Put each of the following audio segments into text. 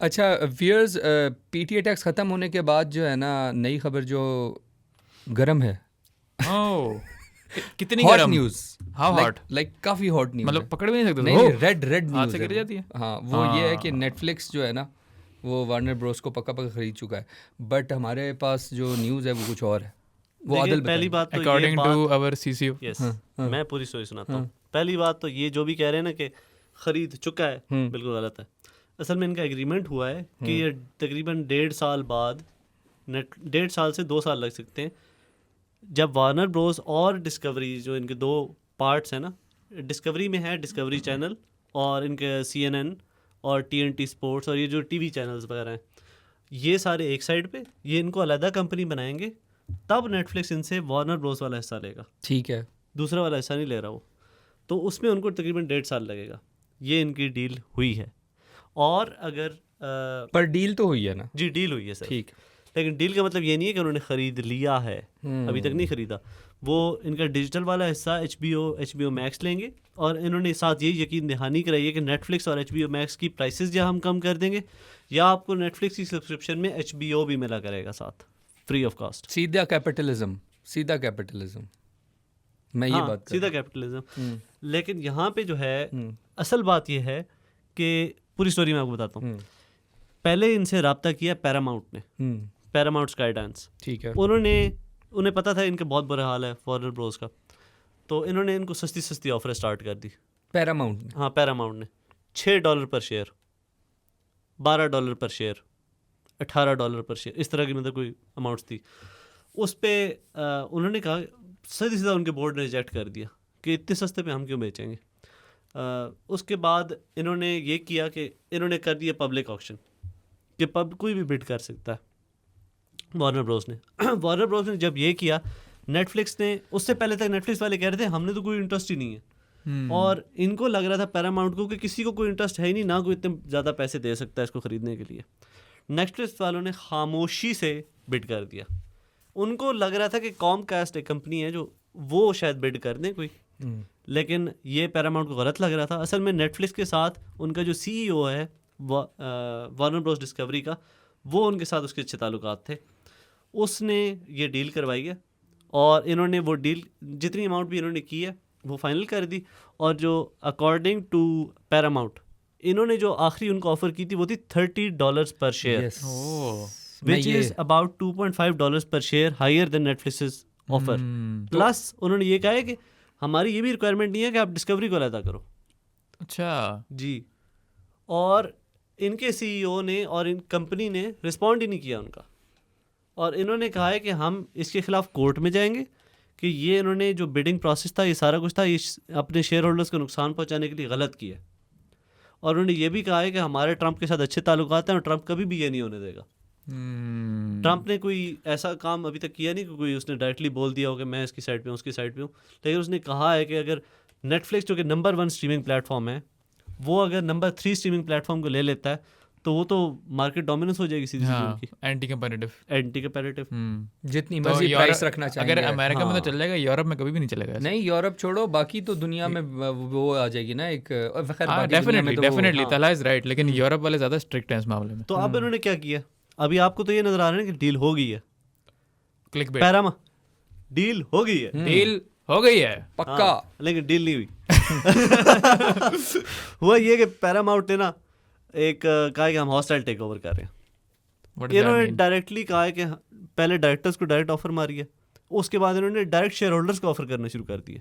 अच्छा viewers, PTA tax ख़त्म होने के बाद जो है ना, नई खबर जो गरम है, कितनी हॉट गरम? News, how hot? लाइक काफ़ी हॉट न्यूज़ मतलब है। पकड़ भी नहीं सकते? नहीं, रेड हाथ न्यूज़ से है गिर जाती है। हाँ, वो ये है कि नेटफ्लिक्स जो है ना, वो वार्नर ब्रोस को पक्का खरीद चुका है। बट हमारे पास जो न्यूज़ है वो कुछ और है। वो देखिए, आदिल पहली बताएंगे। बात तो ये अकॉर्डिंग टू बात अवर सीसीओ। यस, हाँ। मैं पूरी स्टोरी सुनाता हूँ। हाँ। पहली बात तो ये जो भी कह रहे हैं ना कि खरीद चुका है, हम्म। बिल्कुल गलत है। असल में इनका एग्रीमेंट हुआ है कि ये तकरीबन 1.5 साल बाद, 1.5 साल से 2 साल लग सकते हैं, जब वार्नर ब्रोस और डिस्कवरी, जो इनके 2 पार्ट्स हैं ना, डिस्कवरी में है डिस्कवरी चैनल और इनके CNN और TNT स्पोर्ट्स और ये जो टीवी चैनल्स वगैरह हैं, ये सारे एक साइड पे, ये इनको अलहदा कंपनी बनाएंगे, तब नेटफ्लिक्स इनसे वार्नर ब्रोस वाला हिस्सा लेगा, ठीक है। दूसरा वाला हिस्सा नहीं ले रहा वो। तो उसमें उनको तकरीबन 1.5 साल लगेगा। ये इनकी डील हुई है। और अगर पर डील तो हुई है ना? जी, डील हुई है सर। ठीक। लेकिन डील का मतलब ये नहीं है कि उन्होंने ख़रीद लिया है, अभी तक नहीं ख़रीदा। वो इनका डिजिटल वाला हिस्सा HBO Max लेंगे, और इन्होंने साथ ये यकीन दहानी कराई है कि नेटफ्लिक्स और HBO Max की प्राइसेस या हम कम कर देंगे, या आपको नेटफ्लिक्स की सब्सक्रिप्शन में HBO भी मिला करेगा साथ, फ्री ऑफ कॉस्ट। सीधा कैपिटलिज्म मैं ये बात कर सीधा रहा कैपिटलिज्म। लेकिन यहाँ पे जो है असल बात ये है कि पूरी स्टोरी मैं आपको बताता हूँ। पहले इनसे रब्ता किया पैरामाउंट ने, पैरामाउंट स्काई डांस। ठीक है। उन्हें पता था इनके बहुत बुरा हाल है वार्नर ब्रोस का, तो इन्होंने इनको सस्ती ऑफर स्टार्ट कर दी। पैरामाउंट ने? हाँ, पैरामाउंट ने $6 पर शेयर, $12 पर शेयर, $18 पर शेयर, इस तरह की मतलब कोई अमाउंट्स थी। उस पर उन्होंने कहा, सीधा उनके बोर्ड ने रिजेक्ट कर दिया कि इतने सस्ते पे हम क्यों बेचेंगे। उसके बाद इन्होंने ये किया कि इन्होंने कर दिया पब्लिक ऑक्शन, कि कोई भी बिड कर सकता है। वार्नर ब्रोस ने जब ये किया, नेटफ्लिक्स ने, उससे पहले तक नेटफ्लिक्स वाले कह रहे थे हमने तो कोई इंटरेस्ट ही नहीं है, और इनको लग रहा था पैरामाउंट को कि किसी को कोई इंटरेस्ट है ही नहीं, ना कोई इतने ज़्यादा पैसे दे सकता है इसको ख़रीदने के लिए। नेटफ्लिक्स वालों ने खामोशी से बिड कर दिया। उनको लग रहा था कि कॉमकास्ट एक कंपनी है जो वो शायद बिड कर दें कोई, लेकिन ये पैरामाउंट को गलत लग रहा था। असल में नेटफ्लिक्स के साथ उनका जो CEO है वार्नर ब्रोस डिस्कवरी का, वो उनके साथ उसके अच्छे ताल्लुकात थे। उसने ये डील करवाई है, और इन्होंने वो डील, जितनी अमाउंट भी इन्होंने की है वो फाइनल कर दी। और जो अकॉर्डिंग टू पैरामाउंट, इन्होंने जो आखिरी उनको ऑफ़र की थी वो थी $30 पर शेयर, विच इज़ अबाउट $2.5 पर share higher than Netflix offer. Plus उन्होंने ये कहा है कि हमारी ये भी रिक्वायरमेंट नहीं है कि आप डिस्कवरी को अलग करो। अच्छा जी। और इनके CEO ने और इन कंपनी ने रिस्पॉन्ड ही नहीं किया उनका, और इन्होंने कहा है कि हम इसके खिलाफ कोर्ट में जाएंगे, कि ये इन्होंने जो बिडिंग प्रोसेस था, ये सारा कुछ था, ये अपने शेयर होल्डर्स को नुकसान पहुंचाने के लिए गलत किया। और उन्होंने ये भी कहा है कि हमारे ट्रंप के साथ अच्छे ताल्लुकात हैं, और ट्रंप कभी भी ये नहीं होने देगा। ट्रंप ने कोई ऐसा काम अभी तक किया नहीं कि कोई उसने डायरेक्टली बोल दिया हो कि मैं इसकी साइड पे हूँ, उसकी साइड पे हूँ। लेकिन उसने कहा है कि अगर नेटफ्लिक्स, जो कि नंबर 1 स्ट्रीमिंग प्लेटफॉर्म है, वो अगर नंबर 3 स्ट्रीमिंग प्लेटफॉर्म को ले लेता है, तो वो तो मार्केट डोमिनेंस हो जाएगी सीधी उनकी। एंटी कंपैरेटिव जितनी मर्जी प्राइस रखना चाहिए। अगर अमेरिका में तो चल जाएगा, यूरोप में कभी भी नहीं चलेगा। नहीं, यूरोप छोड़ो, बाकी तो दुनिया में वो आ जाएगी ना एक। डेफिनेटली तला इज राइट, लेकिन यूरोप वाले ज़्यादा स्ट्रिक्ट हैं इस मामले में। तो अब इन्होंने क्या किया, अभी आपको तो ये नजर आ रहा है कि डील हो गई है, क्लिकबेट, पैरामा डील हो गई है, डील हो गई है पक्का, लेकिन डील नहीं हुई। हुआ ये कि पैरामाउंट ने ना एक कहा कि हम हॉस्टाइल टेक ओवर कर रहे हैं। इन्होंने डायरेक्टली कहा है कि पहले डायरेक्टर्स को डायरेक्ट ऑफर मारी है, उसके बाद इन्होंने डायरेक्ट शेयर होल्डर्स को ऑफर करना शुरू कर दिया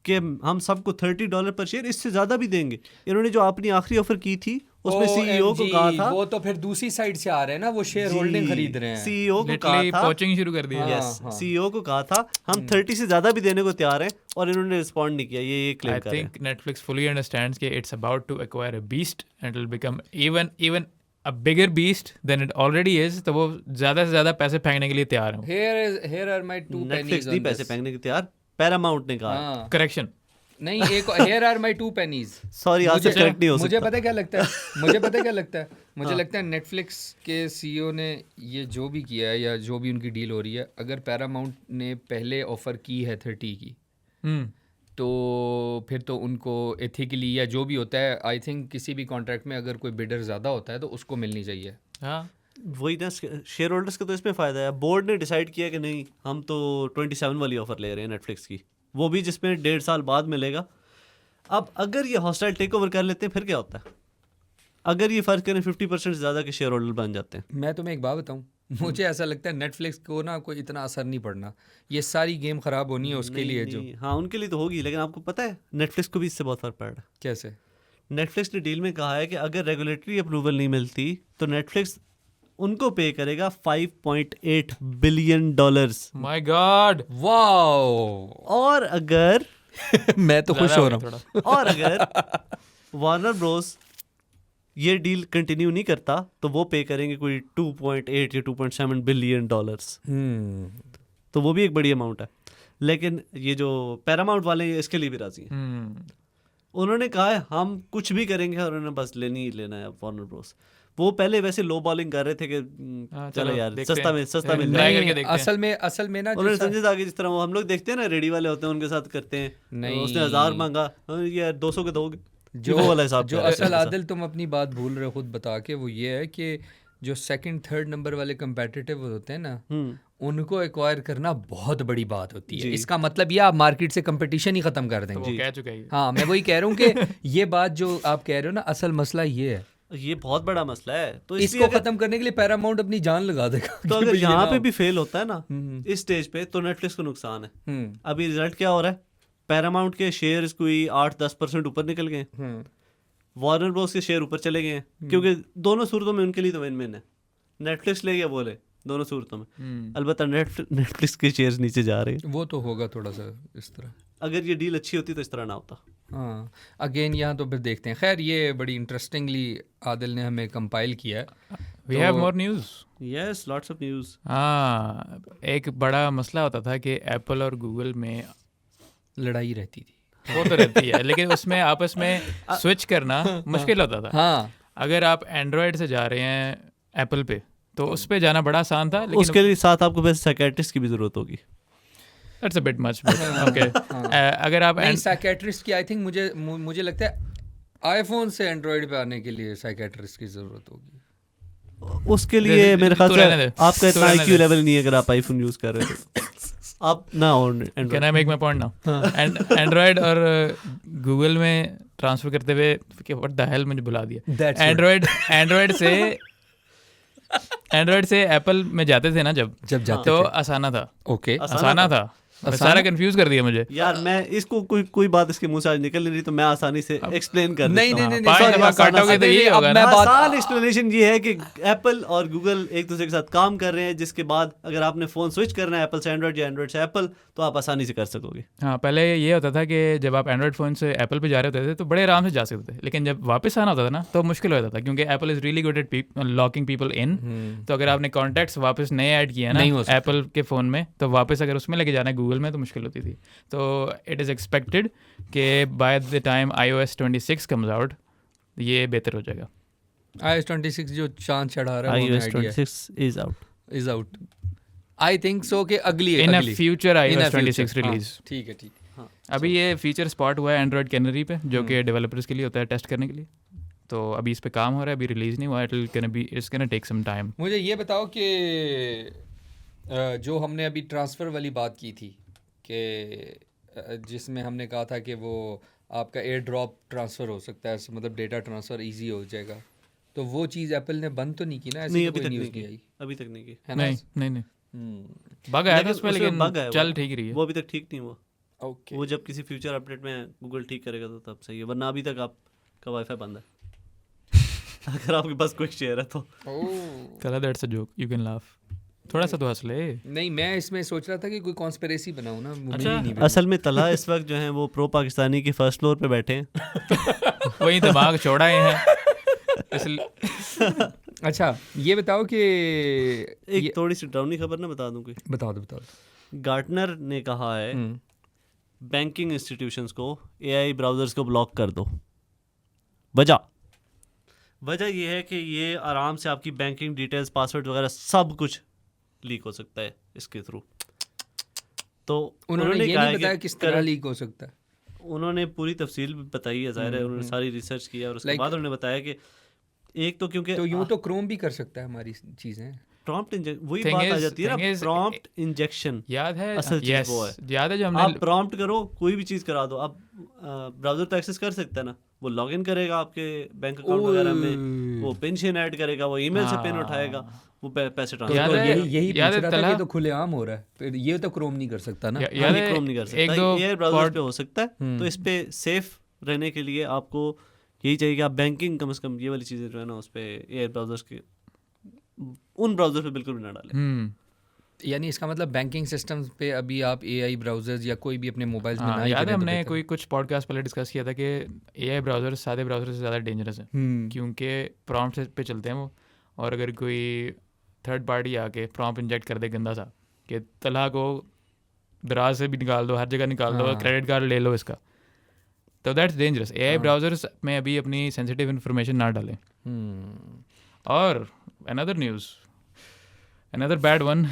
कि हम सबको $30 पर शेयर, इससे ज़्यादा भी देंगे। इन्होंने जो अपनी आखिरी ऑफर की थी उसमें CEO को कहा था, वो तो फिर दूसरी साइड से आ रहे हैं ना, वो शेयर होल्डिंग खरीद रहे हैं। CEO को कहा था, पोचिंग शुरू कर दिया। CEO को कहा था हम 30 से ज़्यादा भी देने को तैयार हैं, और इन्होंने रिस्पॉन्ड नहीं किया। ये क्लेम कर रहे हैं। I think Netflix fully understands कि it's about to acquire a beast and it will become even a bigger beast than it already is, तो वो ज़्यादा से ज़्यादा पैसे फेंकने के लिए तैयार हैं। Here are my 2 pennies Netflix नहीं पैसे फेंकने के तैयार, पैरामाउंट ने कहा। करेक्शन नहीं, एक here are my 2 pennies। Sorry, आज से करेक्ट नहीं हो सकता। मुझे पता क्या लगता है, मुझे लगता है नेटफ्लिक्स के CEO ने ये जो भी किया है, या जो भी उनकी डील हो रही है, अगर पैरामाउंट ने पहले ऑफर की है 30 की, तो फिर तो उनको एथिकली या जो भी होता है, आई थिंक किसी भी कॉन्ट्रैक्ट में अगर कोई बिडर ज़्यादा होता है तो उसको मिलनी चाहिए। हाँ वही ना, शेयर होल्डर्स का तो इसमें फ़ायदा है। बोर्ड ने डिसाइड किया कि नहीं, हम तो 27 वाली ऑफ़र ले रहे हैं नेटफ्लिक्स की, वो भी जिसमें 1.5 साल बाद मिलेगा। अब अगर ये हॉस्टाइल टेक ओवर कर लेते हैं फिर क्या होता है? अगर ये फ़र्क करें 50% से ज़्यादा के शेयर होल्डर बन जाते हैं। मैं तुम्हें एक बात बताऊं, मुझे ऐसा लगता है नेटफ्लिक्स को ना कोई इतना असर नहीं पड़ना, ये सारी गेम ख़राब होनी है उसके लिए जो। हाँ उनके लिए तो होगी, लेकिन आपको पता है नेटफ्लिक्स को भी इससे बहुत फ़र्क पड़ रहा है। कैसे? नेटफ्लिक्स ने डील में कहा है कि अगर रेगुलेटरी अप्रूवल नहीं मिलती तो नेटफ्लिक्स उनको पे करेगा $5.8 बिलियन। माय गॉड वाओ और अगर मैं तो खुश हो रहा हूँ। और अगर वार्नर ब्रोस ये डील कंटिन्यू नहीं करता तो वो पे करेंगे कोई 2.8 या 2.7 बिलियन डॉलर्स। तो वो भी एक बड़ी अमाउंट है। लेकिन ये जो पैरामाउंट वाले हैं इसके लिए भी राजी हैं। उन्होंने कहा है हम कुछ भी करेंगे और उन्होंने बस लेनी ही लेना है वार्नर ब्रोस। वो पहले वैसे लो बॉलिंग कर रहे थे कि चलो यार सस्ता मिल Try रहा करके है। देखते हैं। असल में ना जो उन्होंने समझे था कि जिस तरह वो हम लोग देखते हैं ना रेडी वाले होते हैं उनके साथ करते हैं, नहीं। उसने 1000 मांगा, यार 200 के दोगे, जो वो वाला हिसाब जो कर रहे थे असल उनके साथ। आदिल तुम अपनी बात भूल रहे हो खुद बता के, वो ये है कि जो सेकंड थर्ड नंबर वाले कंपेटिटिव होते हैं ना, उनको एक्वायर करना बहुत बड़ी बात होती है। इसका मतलब ये आप मार्केट से कंपटीशन ही खत्म कर तो देंगे। वो कह चुका है। हाँ मैं वही कह रहा हूँ कि ये बात जो आप कह रहे हो ना, असल मसला ये है, ये बहुत बड़ा मसला है। तो इसलिए इसको खत्म करने के लिए पैरामाउंट अपनी जान लगा देगा। तो अगर यहाँ पे भी फेल होता है ना इस स्टेज पे तो नेटफ्लिक्स को नुकसान है। अभी रिजल्ट क्या हो रहा है? पैरामाउंट के शेयर्स कोई 8-10% ऊपर निकल गए हैं, वार्नर ब्रोस के शेयर ऊपर चले गए हैं, क्योंकि दोनों सूरतों में उनके लिए तो विन-विन है। नेटफ्लिक्स ले या वो ले, दोनों सूरतों में। अलबत्ता नेटफ्लिक्स के शेयर्स नीचे जा रहे हैं। वो तो होगा थोड़ा सा इस तरह। अगर ये डील अच्छी होती तो इस तरह ना होता। हाँ अगेन यहाँ तो फिर देखते हैं। खैर ये बड़ी इंटरेस्टिंगली आदिल ने हमें कंपाइल किया है। We have more news. Yes, lots of news. हाँ एक बड़ा मसला होता था कि एप्पल और गूगल में लड़ाई रहती थी। वो तो रहती है, लेकिन उसमें आपस में स्विच करना मुश्किल होता था। हाँ अगर आप एंड्रॉयड से जा रहे हैं एप्पल पे तो उस पे जाना बड़ा आसान था, लेकिन उसके लिए साथ आपको वैसे साइकियाट्रिस्ट की भी जरूरत होगी। That's a bit much. Okay अगर आप नहीं, साइकियाट्रिस्ट की आई थिंक मुझे लगता है आईफोन से एंड्रॉयड पे आने के लिए साइकियाट्रिस्ट की जरूरत होगी। उसके लिए मेरे ख्याल से रहने दे, आपका इतना रहने आईक्यू दे। लेवल नहीं है अगर आप आईफोन यूज कर रहे हो। आप ना हो can I make my point now? Android और गूगल में ट्रांसफर करते हुए व्हाट द हेल मुझे भुला दिया। एंड्रॉयड से एप्पल में जाते थे ना जब जाते तो थे। आसाना था। ओके आसाना था। सारा कंफ्यूज कर दिया मुझे। यार मैं इसको कोई बात इसके मुंह से आज निकल नहीं रही तो मैं आसानी से एक्सप्लेन कर नहीं देता हूँ। नहीं नहीं पाँच sorry, दफा आसान- काटोगे तो नहीं, यही नहीं, होगा अब ना। मैं बात आसान एक्सप्लेनेशन ये है कि एप्पल और गूगल एक दूसरे के साथ काम कर रहे हैं, जिसके बाद अगर आपने फ़ोन स्विच करना है एप्पल से एंड्रॉयड या एंड्रॉयड से एप्पल तो आप आसानी से कर सकोगे। हाँ पहले ये होता था कि जब आप एंड्रॉयड फ़ोन से एप्पल पे जा रहे होते थे तो बड़े आराम से जा सकते थे, लेकिन जब वापस आना होता था ना तो मुश्किल हो जाता था, क्योंकि Apple is really good at locking people in. तो अगर आपने कॉन्टैक्ट्स वापस नए ऐड किया नहीं हो ना सकता। एप्पल के फ़ोन में, तो वापस अगर उसमें लेके जाना है गूगल में तो मुश्किल होती थी। तो इट इज़ एक्सपेक्टेड कि by the time iOS 26 comes out ये बेहतर हो जाएगा। iOS 26 जो चांद चढ़ा रहा है वो iOS idea 26 is out. I think so कि अगली इन अ अगली future In a iOS 26 future, हाँ, रिलीज। ठीक है ठीक। अभी ये फीचर स्पॉट हुआ है एंड्रॉयड कैनरी पे, जो कि डेवलपर्स के लिए होता है टेस्ट करने के लिए। तो अभी इस पे काम हो रहा है, अभी रिलीज नहीं हुआ। It's gonna take some time. मुझे ये बताओ कि जो हमने अभी ट्रांसफ़र वाली बात की थी कि जिसमें हमने कहा था कि वो आपका एयर ड्रॉप ट्रांसफ़र हो सकता है, मतलब डेटा ट्रांसफ़र इजी हो जाएगा, तो वो चीज़ एप्पल ने बंद तो नहीं की ना? ऐसी नहीं तो अभी कोई तक न्यूज़ नहीं नहीं आई की, अभी तक नहीं की। है ना? नहीं बग आया था उसमें, लेकिन बग आया चल ठीक रही है। वो अभी तक ठीक नहीं हुआ। ओके वो जब किसी फ्यूचर अपडेट में गूगल ठीक करेगा तो तब सही है, वरना अभी तक आपका वाईफाई बंद है। अगर आपके पास कोई शेयर है तो। कला that's a joke, you can laugh. थोड़ा सा तो हंस ले। नहीं, मैं इसमें सोच रहा था कि कोई कॉन्स्पिरेसी बनाऊं ना, वो अच्छा, मिली नहीं असल में तला इस वक्त जो है वो प्रो पाकिस्तानी की फर्स्ट फ्लोर पे बैठे हैं। वही दिमाग चौड़ाए हैं इसलिए। अच्छा ये बताओ कि एक थोड़ी सी डरावनी खबर ना बता दूं कोई। बताओ दो। गार्टनर ने कहा है बैंकिंग इंस्टीट्यूशंस को एआई ब्राउजर्स को ब्लॉक कर दो। वजह ये है कि ये आराम से आपकी बैंकिंग डिटेल्स, पासवर्ड वगैरह सब कुछ लीक हो सकता है इसके थ्रू। तो उन्होंने ये कहा नहीं है कि बताया किस तरह लीक हो सकता है। उन्होंने पूरी तफसील भी बताई है, ज़ाहिर है उन्होंने सारी रिसर्च किया और उसके बाद उन्होंने बताया कि एक तो क्योंकि तो यूँ तो क्रोम भी कर सकता है हमारी चीज़ें। प्रॉम्प्ट वही Thing बात आ is- जाती है ना, thing is- प्रॉम्प्ट इंजेक्शन याद है असल चीज़ yes, वो है। याद है जो हमने आप प्रॉम्प्ट करो, कोई भी चीज़ करा दो। अब ब्राउज़र तो एक्सेस कर सकता है ना, वो लॉगिन करेगा आपके बैंक अकाउंट वगैरह में, वो पेंशन ऐड करेगा, वो ईमेल से पिन उठाएगा, वो पैसे तो याद ट्रांसफर है- यही याद पूछ है रहा था तला- कि तो खुलेआम हो रहा है, फिर ये तो क्रोम नहीं कर सकता ना। याद है क्रोम नहीं कर एक सकता, दो ये ब्राउज़र pod- पे हो सकता है। तो इस पे सेफ रहने के लिए आपको यही चाहिए कि आप बैंकिंग कम से कम ये वाली चीज़ें जो है ना उस पे एयर ब्राउज़र्स के उन ब्राउज़र पे बिल्कुल भी ना डालें। यानी इसका मतलब बैंकिंग सिस्टम्स पे अभी आप एआई ब्राउजर्स या कोई भी अपने मोबाइल्स में ना ही याद है करें तो हमने बेहतर। कोई कुछ पॉडकास्ट पहले डिस्कस किया था कि एआई ब्राउज़र सादे ब्राउज़र से ज़्यादा डेंजरस है क्योंकि प्रॉम्प्ट पे चलते हैं वो, और अगर कोई थर्ड पार्टी आके प्रॉम्प्ट इंजेक्ट कर दे गंदा सा कि तला को दराज से भी निकाल दो, हर जगह निकाल दो, हाँ। क्रेडिट कार्ड ले लो इसका, तो दैट्स डेंजरस। एआई ब्राउज़र्स में अभी अपनी सेंसिटिव इन्फॉर्मेशन ना डालें। और another news, another bad one,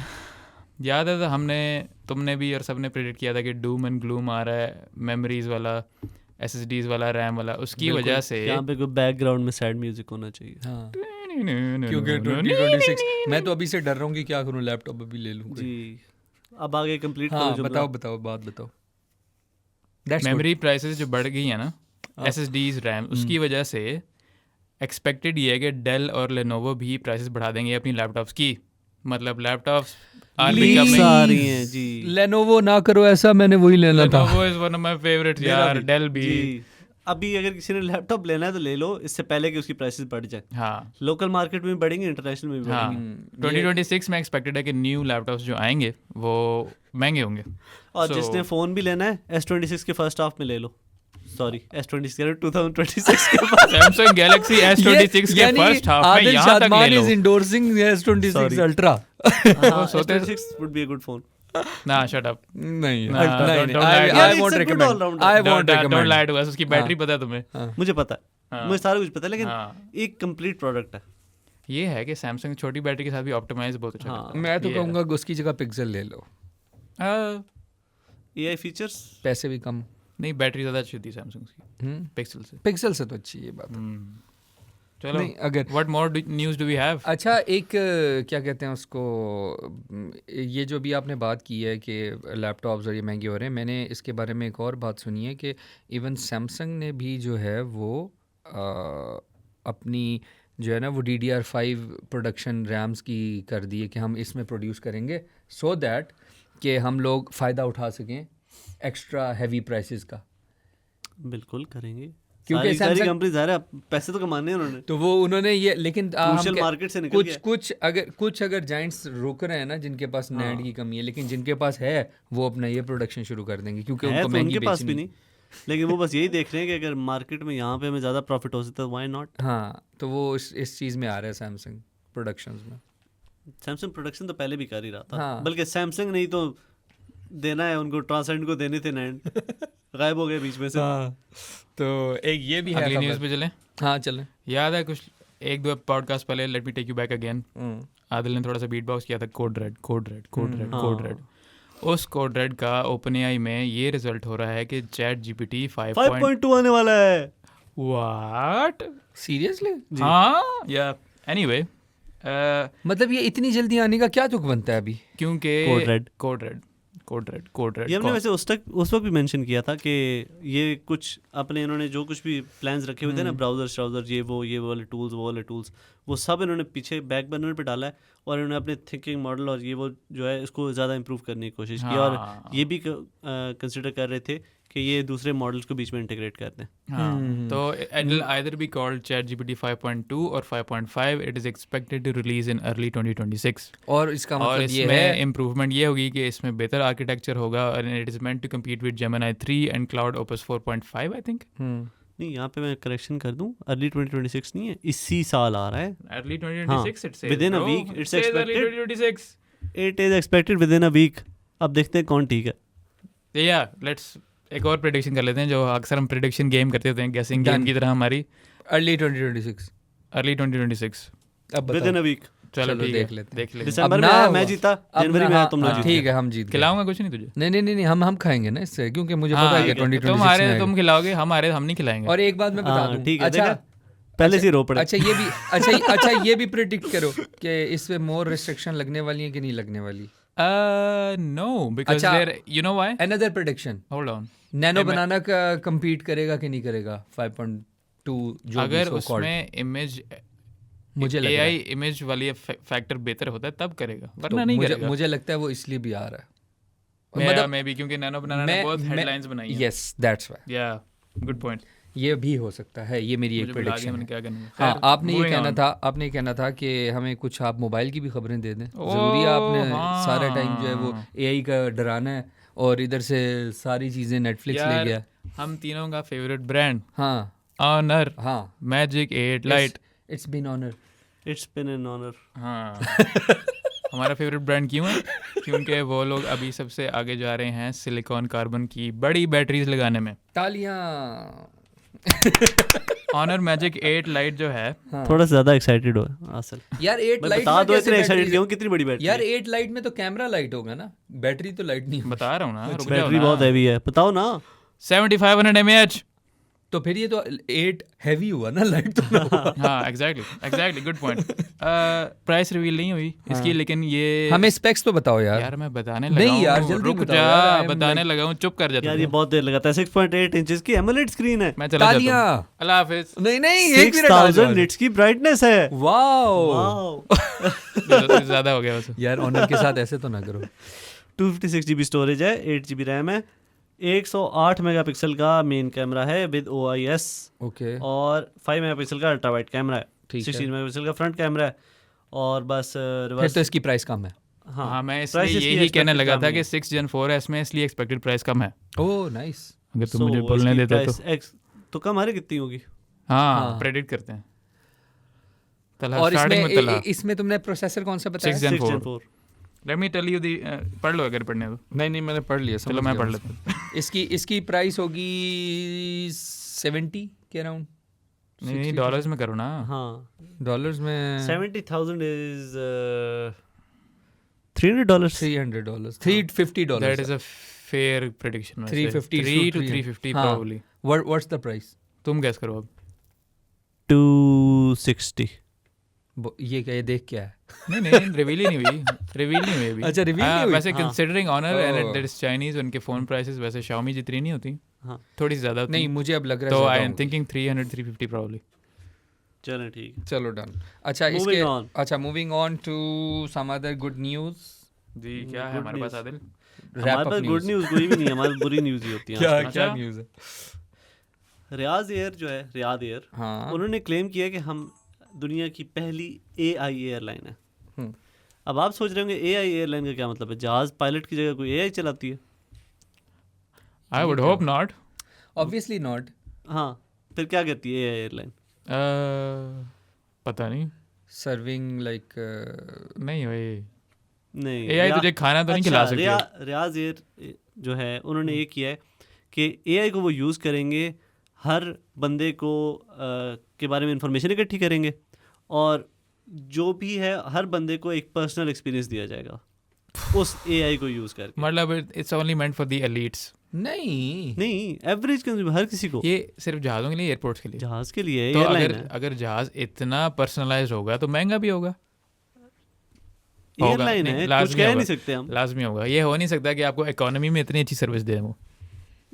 याद है तुमने भी और सबने प्रेडिक्ट किया था कि डूम एंड ग्लूम आ रहा है, मेमोरीज वाला, एसएसडीज वाला, रैम वाला, उसकी वजह से यहाँ पे कोई बैकग्राउंड में सैड म्यूजिक होना चाहिए। हाँ, क्योंकि 2026 मैं तो अभी से डर रहा हूँ कि क्या करूँ, लैपटॉप अभी ले लूँ कोई। जी अब आगे कंप्लीट हाँ करो बताओ बताओ बात बताओ। That's good. मेमोरी प्राइसेस जो बढ़ गई है ना, एसएसडीज, रैम, उसकी वजह से एक्सपेक्टेड ये है कि डेल और लेनोवो भी प्राइसेस बढ़ा देंगे अपनी लैपटॉप्स की। मतलब लैपटॉप्स आर Please. बिकमिंग, आ रही हैं जी। लेनोवो ना करो ऐसा, मैंने वही लेना था। Lenovo is one of my favourites यार, डेल भी। जी अभी अगर किसी ने लैपटॉप लेना है तो ले लो, इससे पहले कि उसकी प्राइसेस बढ़ जाए। हाँ लोकल मार्केट में भी बढ़ेंगे, इंटरनेशनल में भी हाँ, बढ़ेंगे। 2026 में एक्सपेक्टेड है कि न्यू लैपटॉप्स जो आएंगे वो महंगे होंगे। और जिसने फ़ोन भी लेना है S26 के फर्स्ट हाफ में ले लो, सॉरी S26 2026 के फर्स्ट सैमसंग गैलेक्सी S26 के फर्स्ट हाफ में यहाँ तक ले लो। is endorsing S26 Sorry. Ultra. S26 would be a good phone. ना शट अप, नहीं Nah, नहीं, don't lie to I us. won't It's a good recommend. all-rounder. I won't don't recommend. Lie to us, उसकी battery पता है तुम्हें? मुझे पता है, हाँ। मुझे सारा कुछ पता है, लेकिन हाँ। एक कंप्लीट प्रोडक्ट है। ये है कि सैमसंग छोटी बैटरी के साथ भी ऑप्टिमाइज बहुत अच्छा हाँ। करता है। मैं तो ये कहूँगा उसकी जगह पिक्सल ले लो, है। AI फीचर्स पैसे भी कम। नहीं, बैटरी ज़्यादा अच्छी होती है सैमसंग की पिक्सल से। पिक्सल से तो अच्छी ये बात है। चलो, नहीं, अगर what more news do we have? अच्छा एक क्या कहते हैं उसको, ये जो भी आपने बात की है कि लैपटॉप्स और ये महंगे हो रहे हैं, मैंने इसके बारे में एक और बात सुनी है कि इवन सैमसंग ने भी जो है वो अपनी जो है ना वो DDR5 प्रोडक्शन रैम्स की कर दी है कि हम इसमें प्रोड्यूस करेंगे सो दैट कि हम लोग फ़ायदा उठा सकें एक्स्ट्रा हैवी प्राइसेस का। बिल्कुल करेंगे, क्योंकि सारी Samsung- कंपनी ज़ाहिर है पैसे तो कमाने हैं उन्होंने, तो वो उन्होंने ये, लेकिन हम क्रूशियल मार्केट से निकल गया। कुछ अगर जाइंट्स रुक रहे हैं ना, जिनके पास नैंड की कमी है, लेकिन जिनके पास है वो अपना ये प्रोडक्शन शुरू कर देंगे क्योंकि है उनको तो महंगी उनके पास भी बेचनी। नहीं, लेकिन वो बस यही देख रहे हैं कि अगर मार्केट में यहाँ पे हमें ज़्यादा प्रॉफिट हो सकता है, व्हाई नॉट। हाँ, तो वो इस चीज़ में आ रहा है सैमसंग प्रोडक्शंस में। सैमसंग प्रोडक्शन तो पहले भी कर ही रहा था, हाँ। बल्कि सैमसंग नहीं तो देना है उनको, ट्रांसेंड को देने थे नैंड, गायब हो गए बीच में से। तो एक ये भी है अगली न्यूज़ खबर। पे चलें। हाँ चलें। याद है कुछ एक दो पॉडकास्ट पहले, let me take you back again, Adil ने थोड़ा सा बीट बॉक्स किया था, code red code red code red code red. उस कोड रेड का OpenAI में ये रिजल्ट हो रहा है कि ChatGPT 5.2 आने वाला है। व्हाट? सीरियसली? हाँ या एनीवे, मतलब ये इतनी जल्दी आने का क्या तुक बनता है अभी? क्योंकि कोड रेड ये हमने वैसे उस वक्त भी मेंशन किया था कि ये कुछ अपने इन्होंने जो कुछ भी प्लान्स रखे हुए थे ना, ब्राउज़र ये वो वाले टूल्स वो सब इन्होंने पीछे बैक बर्नर पे डाला है, और इन्होंने अपने थिंकिंग मॉडल और ये वो जो है इसको ज़्यादा इंप्रूव करने की कोशिश की, और ये भी कंसिडर कर रहे थे कि ये दूसरे मॉडल्स को बीच में इंटीग्रेट कर दें। हाँ, तो it will either be called ChatGPT 5.2 और 5.5. It is expected to release in early 2026. और इसका और मतलब ये इसमें है इम्प्रूवमेंट ये होगी कि इसमें बेहतर आर्किटेक्चर होगा, और it is meant to compete with Gemini 3 and Cloud Opus 4.5 I think. नहीं, यहाँ पे मैं करेक्शन कर दूं, अर्ली 2026 नहीं है, इसी साल आ रहा है। Early 2026 it says. Within a bro. week, it's It says early expected. 2026. It is expected within a week. अब देखते हैं कौन ठीक है। Yeah, let's एक और प्रेडिक्शन कर लेते हैं, जो अक्सर हम प्रेडिक्शन गेम करते होते हैं, गेसिंग गेम Done. की तरह हमारी। अर्ली 2026। अर्ली 2026। अब विद इन अ वीक। चलो चलो ठीक देख है, लेते हैं। देख लेंगे। दिसंबर अब में ना आया, हुआ। मैं जीता, अब जनवरी ना- में आया, हाँ, तुम लोग हाँ, जीते। ठीक है, हम जीत गए। खिलाऊंगा कुछ नहीं तुझे। नहीं हम खाएंगे ना इससे, क्योंकि मुझे पता है कि ठीक है। 2026 तुम में तुम आएगा। खिलाओगे, हम नहीं खिलाएंगे। और एक बात मैं बता हाँ, दूं, ठीक है, अच्छा देखा? पहले से ही रो पड़े। अच्छा ये भी अच्छा ये भी प्रिडिक्ट करो कि इसमें मोर रिस्ट्रिक्शन लगने वाली है कि नहीं लगने वाली। नो, बिकॉज अच्छा। There, you know why, another prediction, hold on. Nano banana का compete करेगा कि नहीं करेगा 5.2 जो भी अगर so called, उसमें इमेज, मुझे लग रहा एआई है। इमेज वाली फैक्टर बेहतर होता है तब करेगा, तो वरना नहीं करेगा। मुझे लगता है वो इसलिए भी आ रहा है। मैं भी, क्योंकि नैनो बनाना ने बहुत हेडलाइंस बनाई है। यस दैट्स व्हाई, या गुड पॉइंट। ये भी हो सकता है, ये मेरी एक मुझे बुला दिया, प्रेडिक्शन मैंने है। क्या करना है। हाँ, खैर, आपने ये moving कहना on. था, आपने कहना था कि हमें कुछ आप मोबाइल की भी खबरें दे दें। ज़रूरी है आपने सारा टाइम जो है वो एआई का डराना है और इधर से सारी चीज़ें नेटफ्लिक्स ले यार, गया। हम तीनों का फेवरेट ब्रांड हाँ ऑनर हाँ, Magic 8 Lite. It's been Honor. It's been an Honor. हाँ हमारा फेवरेट ब्रांड क्यों है? क्योंकि वो लोग अभी सबसे आगे जा रहे हैं सिलिकॉन कार्बन की बड़ी बैटरीज लगाने में। तालियां। ऑनर मैजिक 8 लाइट जो है, थोड़ा सा ज्यादा एक्साइटेड हो असल। यार 8 मैं लाइट बता दो इतने एक्साइटेड क्यों, कितनी बड़ी बैटरी यार 8 लाइट में तो कैमरा लाइट होगा ना, बैटरी तो लाइट नहीं होगी। बता रहा हूँ ना, रुक जाओ बैटरी ना। बहुत हैवी है, बताओ ना। 7500 mAh। तो फिर ये तो 8 हैवी हुआ ना, लाइट तो ना हुआ। हाँ exactly good point. Price reveal नहीं हुई इसकी, लेकिन ये हमें स्पेक्स तो बताओ यार। यार मैं बताने नहीं लगा हूँ, यार, जल्दी रुक बताओ जा, यार, I am बताने like- लगा हूँ, चुप कर जाता यार ये बहुत देर लगाता है। 6.8 इंचेस की एमोलेड स्क्रीन है, मैं चला जाता तालियां। हूँ। अल्लाह हाफिज। नहीं एक मिनट आ 6000 जाओ। निट्स की ब्राइटनेस है। Wow wow. ज्यादा हो गया वैसे। यार ऑनर के साथ ऐसे तो ना करो। 256 GB स्टोरेज है, 8 GB रैम है, 108 मेगापिक्सल का मेन कैमरा है विद OIS, ओके और 5 मेगापिक्सल का अल्ट्रा वाइड कैमरा है, ठीक है। 16 मेगापिक्सल का फ्रंट कैमरा है, और बस फिर रिवर्स। तो इसकी प्राइस कम है। हाँ मैं price इसलिए इसकी यही कहने expected लगा कम था है। कि 6 Gen 4 है इसमें, इसलिए एक्सपेक्टेड प्राइस कम है। Oh nice. अगर तुम मुझे बोलने देते तो। तो कम हमारे कितनी होगी? हाँ प्रेडिक्ट करते हैं। तलहा और स्टार्टिंग में तलहा इसमें तुमने प्रोसेसर कौन सा बताया? 6 Gen 4। 4। Let me tell you दी, पढ़ लो अगर पढ़ने तो। नहीं मैंने पढ़ लिया, चलो मैं पढ़ लेता हूँ। इसकी प्राइस होगी 70 के अराउंड। नहीं डॉलर्स में करो ना। हाँ, डॉलर्स में 70,000 is $300। $300, $350। That is a fair prediction. 350 3 to 350 हाँ। probably। What's the price? तुम गैस करो अब। 260। ये क्या, ये देख क्या है? नहीं रिवील ही नहीं हुई, रिवील नहीं हुई अभी। अच्छा, reveal नहीं हुई? वैसे हाँ। Considering Honor and Oh. That is Chinese, उनके फोन प्राइसेस वैसे Xiaomi जितनी नहीं होती, हाँ, थोड़ी सी ज्यादा होती नहीं हैं। मुझे अब लग रहा तो है आई ज़्यादा एम होंगी। Thinking 300-350 probably। चलें ठीक है। चलो डन। अच्छा Moving इसके on. अच्छा moving on to some other good news. जी क्या है Good हमारे पास news. आदिल? हमारे पास गुड न्यूज़ कोई भी नहीं है, हमारे बुरी न्यूज़ ही होती है। क्या आजकल। क्या अच्छा। न्यूज़ है? रियाज एयर जो है, रियाद एयर, हाँ उन्होंने क्लेम किया कि हम दुनिया की पहली AI एयरलाइन है। हम्म। अब आप सोच रहे होंगे AI एयरलाइन का क्या मतलब है? जहाज पायलट की जगह कोई AI चलाती है? I would hope not. Obviously not. हाँ, फिर क्या कहती है AI एयरलाइन? पता नहीं, सर्विंग लाइक नहीं भाई नहीं, AI तुझे खाना तो नहीं खिला सकती है। रियाज एयर जो है उन्होंने ये किया है कि AI को वो यूज़ करेंगे, हर बंदे को के बारे में इंफॉर्मेशन इकट्ठी करेंगे, और जो भी है हर बंदे को एक पर्सनल एक्सपीरियंस दिया जाएगा उस AI को यूज़ करके। मतलब it's only meant for the elites. नहीं नहीं, एवरेज कंज्यूमर, हर किसी को। ये सिर्फ जहाज़ों के लिए, एयरपोर्ट्स के लिए। जहाज के लिए तो एयरलाइन अगर है। अगर जहाज इतना पर्सनलाइज होगा तो महंगा भी होगा। होगा, एयरलाइन नहीं, है, कुछ लाजमी कह होगा। नहीं सकते हम। लाजमी होगा। ये हो नहीं सकता कि आपको इकोनॉमी में इतनी अच्छी सर्विस दे वो।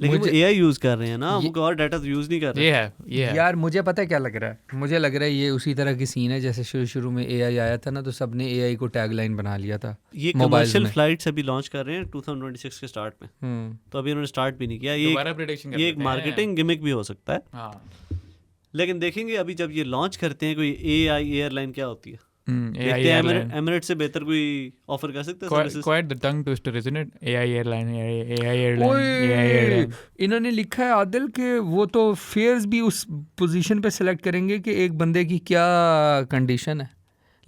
लेकिन वो मुझे- AI यूज़ कर रहे हैं ना, ये- वो कोई और डाटा तो यूज़ नहीं कर रहे। ये है यार मुझे पता है क्या लग रहा है, मुझे लग रहा है ये उसी तरह की सीन है जैसे शुरू में AI आया था ना, तो सबने AI को टैगलाइन बना लिया था ये मोबाइल्स कमर्शियल में। फ्लाइट्स अभी लॉन्च कर रहे हैं 2026 के स्टार्ट में, तो अभी उन्होंने स्टार्ट भी नहीं किया। ये दोबारा प्रेडिक्शन ये एक मार्केटिंग गिमिक भी हो सकता है, हाँ लेकिन देखेंगे अभी जब ये लॉन्च करते हैं कोई AI एयरलाइन क्या होती है। AI देखते हैं airline। एमिरेट से बेहतर कोई ऑफर कर सकता है services. Quite the tongue twister, isn't it? AI airline, AI airline। इन्होंने लिखा है आदिल के वो तो फेयर्स भी उस पोजीशन पे सेलेक्ट करेंगे कि एक बंदे की क्या कंडीशन है,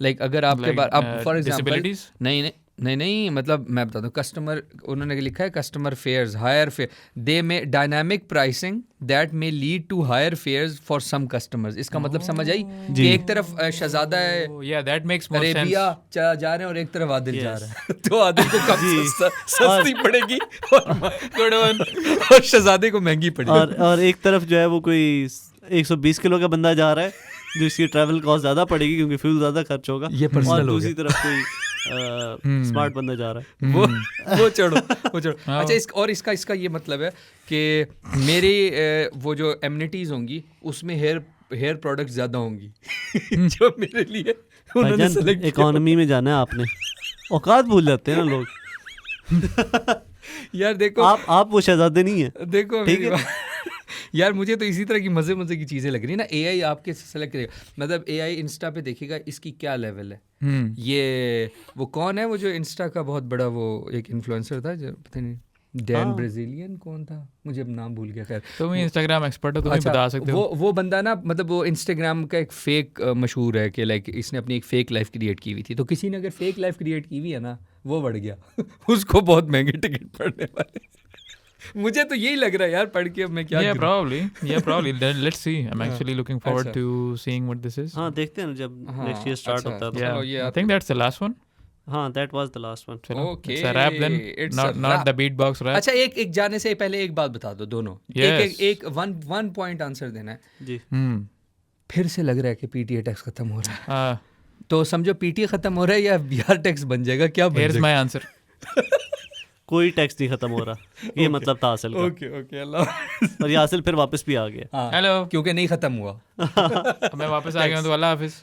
लाइक अगर आपके Like, पास अब फॉर एग्जांपल disabilities? नहीं नहीं मतलब मैं बताता हूँ, कस्टमर उन्होंने लिखा है customer fares higher fare they may dynamic pricing that may lead to higher fares for some customers. इसका मतलब समझ आई कि एक तरफ शहजादा है या that makes more sense. Arabia जा रहे हैं और एक तरफ आदिल जा रहा है तो आदिल को कम सस्ती पड़ेगी और शहजादे को महंगी पड़ेगी। और एक तरफ जो है वो कोई 120 किलो का बंदा जा रहा है जो इसकी ट्रैवल कॉस्ट ज़्यादा पड़ेगी क्योंकि फ्यूल ज़्यादा खर्च होगा, ये personal और हो दूसरी तरफ कोई स्मार्ट बंदा जा रहा है। वो छोड़ो अच्छा इसका ये मतलब है कि मेरी वो जो एमिनिटीज होंगी उसमें हेयर प्रोडक्ट्स ज़्यादा होंगी जो मेरे लिए उन्होंने सेलेक्ट किया। इकोनॉमी में जाना है आपने, औकात भूल जाते हैं ना लोग। यार देखो आप वो शहजादे नहीं है, देखो ठीक है? यार मुझे तो इसी तरह की मज़े की चीज़ें लग रही है ना। एआई आपके सेलेक्ट करेगा, मतलब एआई इंस्टा पे देखेगा इसकी क्या लेवल है। ये वो कौन है वो जो इंस्टा का बहुत बड़ा वो एक इन्फ्लुएंसर था जो पता नहीं डैन ब्राज़ीलियन कौन था, मुझे अब नाम भूल गया। खैर तुम इंस्टाग्राम एक्सपर्ट हो, तुम ही बता सकते हो। वो बंदा ना मतलब वो इंस्टाग्राम का एक फेक मशहूर है कि लाइक इसने अपनी एक फेक लाइफ क्रिएट की हुई थी, तो किसी ने अगर फेक लाइफ क्रिएट की हुई है ना वो बढ़ गया उसको बहुत महंगे टिकट पड़ने वाले। मुझे तो यही लग रहा है यार पढ़ के अब मैं क्या Yeah, probably. Let's see. I'm actually looking forward to seeing what this is. हाँ देखते हैं ना जब नेक्स्ट ईयर स्टार्ट होता है तो। Yeah, I think that's the last one. हाँ that was the last one. चलो, Okay, it's a wrap then. it's a Not wrap. the beatbox rap. अच्छा एक जाने से पहले एक बात बता दो दोनों। Yes. एक वन पॉइंट आंसर देना है। जी फिर से लग रहा है कि पीटीए टैक्स खत्म हो रहा है, Uh, तो समझो पीटीए खत्म हो रहा है या बिहार टैक्स बन जाएगा, क्या बन here's जाएगा? my answer. कोई टैक्स नहीं खत्म हो रहा, ये मतलब था हासिल का। ओके अल्लाह और ये हासिल फिर वापस भी आ गया। हाँ, Hello. क्योंकि नहीं खत्म हुआ। मैं वापस आ गया हूँ तो अल्लाह हाफिज।